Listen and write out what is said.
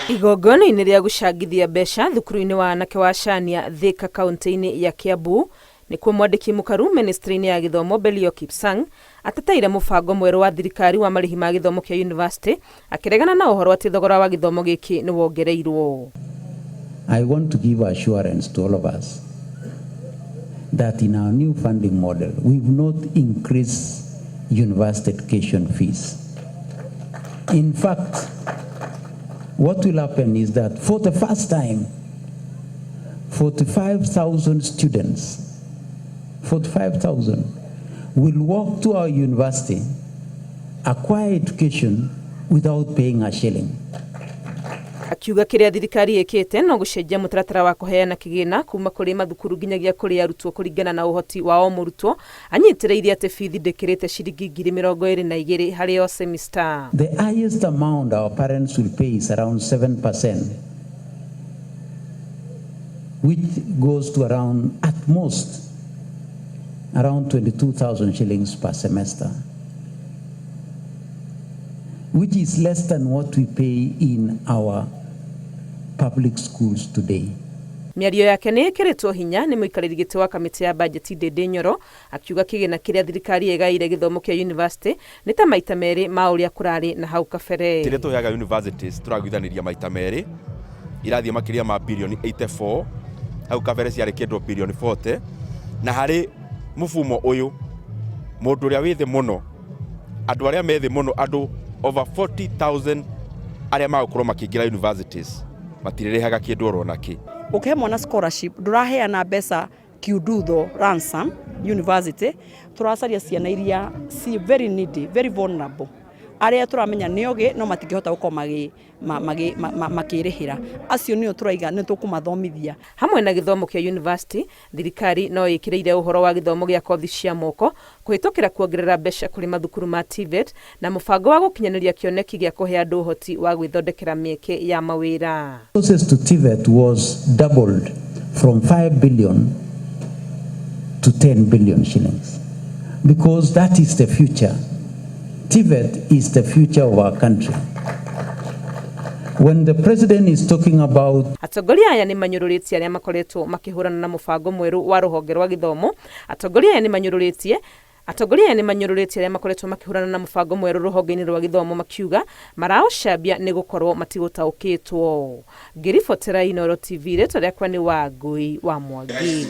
Igongona-inĩ rĩa gũcangithia mbeca thukuru-inĩ wa anake wa Chania Thika kaunti-inĩ ya Kiambu nĩkuo mwandĩki mũkaru ministry-inĩ ya gĩthomo Belio Kipsang ateteire mũbango mwerũ wa thirikari wa marĩhi ma gĩthomo kĩa yunibacĩtĩ akĩregana na ũhoro atĩ thogora wa gĩthomo gĩkĩ nĩ wongereirwo. I want to give assurance to all of us that in our new funding model we will not increase university education fees. In fact, what will happen is that for the first time, 45,000 students, 45,000 will walk to our university, acquire education without paying a shilling. Akiuga kĩrĩa thirikari ĩkĩte no gũcenjia mũtaratara wa kũheana kĩgĩna kuma kũrĩ mathukuru nginyagia kũrĩ arutwo kũringana na ũhoti wa o mũrutwo, anyitĩrĩire atĩ bithi ndĩkĩrĩte ciringi 22,000 harĩ o semester. The highest amount our parents will pay is around 7%, which goes to around, at most, around 22,000 shillings per semester, which is less than what we pay in our public schools today. Mĩario yake nĩ ĩkĩrĩtwo hinya nĩ mũikarĩri gĩtĩ wa kamĩtĩ ya bajeti Ndĩndĩ Nyoro, akiuga kĩgĩna kĩrĩa thirikari ĩgaĩire gĩthomo kĩa yunibacĩtĩ nĩ ta maita merĩ ma ũrĩa kũrarĩ na hau kabere. Kĩrĩa tũheaga universities tũraguithanĩria maita merĩ, irathiĩ makĩria ma birioni 84, hau kabere ciarĩ kĩndũ birioni 40, na harĩ mũfumo ũyũ mũndũ ũrĩa wĩ thĩ mũno, andũ arĩa me thĩ mũno, andũ over 40,000 arĩa magũkorwo makĩingĩra universities matirĩrĩhaga kĩndũ oro nakĩ. Ũkĩhe mwana scholarship ndũraheana mbeca kiundutho ransom university, tũracaria ciana iria si very needy, very vulnerable, arĩa tũramenya nĩ ogĩ no matingĩhota gũkorwo makĩrĩhĩra, acio nĩo tũraiga nĩ tũkũmathomithia. Hamwe na gĩthomo kĩa yunibacĩtĩ, thirikari no ĩkĩrĩire ũhoro wa gĩthomo gĩa kothi cia moko kũhĩtũkĩra kuongerera mbeca kũrĩ mathukuru ma TVET na mũbango wa gũkinyanĩria kĩoneki gĩa kũhe andũ ũhoti wa gwĩthondekera mĩeke ya mawĩra. Process to TVET was doubled from 5 billion to 10 billion shillings because that is the future. TVET is the future of our country. When the president is talking about atongoria aya nĩ manyũrũrĩtie arĩa makoretwo makĩhũrana na mũbango mwerũ wa rũhonge rwa gĩthomo. Atongoria aya nĩ manyũrũrĩtie arĩa makoretwo makĩhũrana na mũbango mwerũ rũhonge-inĩ rwa gĩthomo makiuga maraũcambia nĩ gũkorwo matigũtaũkĩtwo. Ngĩribotera Inooro TV, rĩtwa rĩakwa nĩ Wangũi wa Mwangi.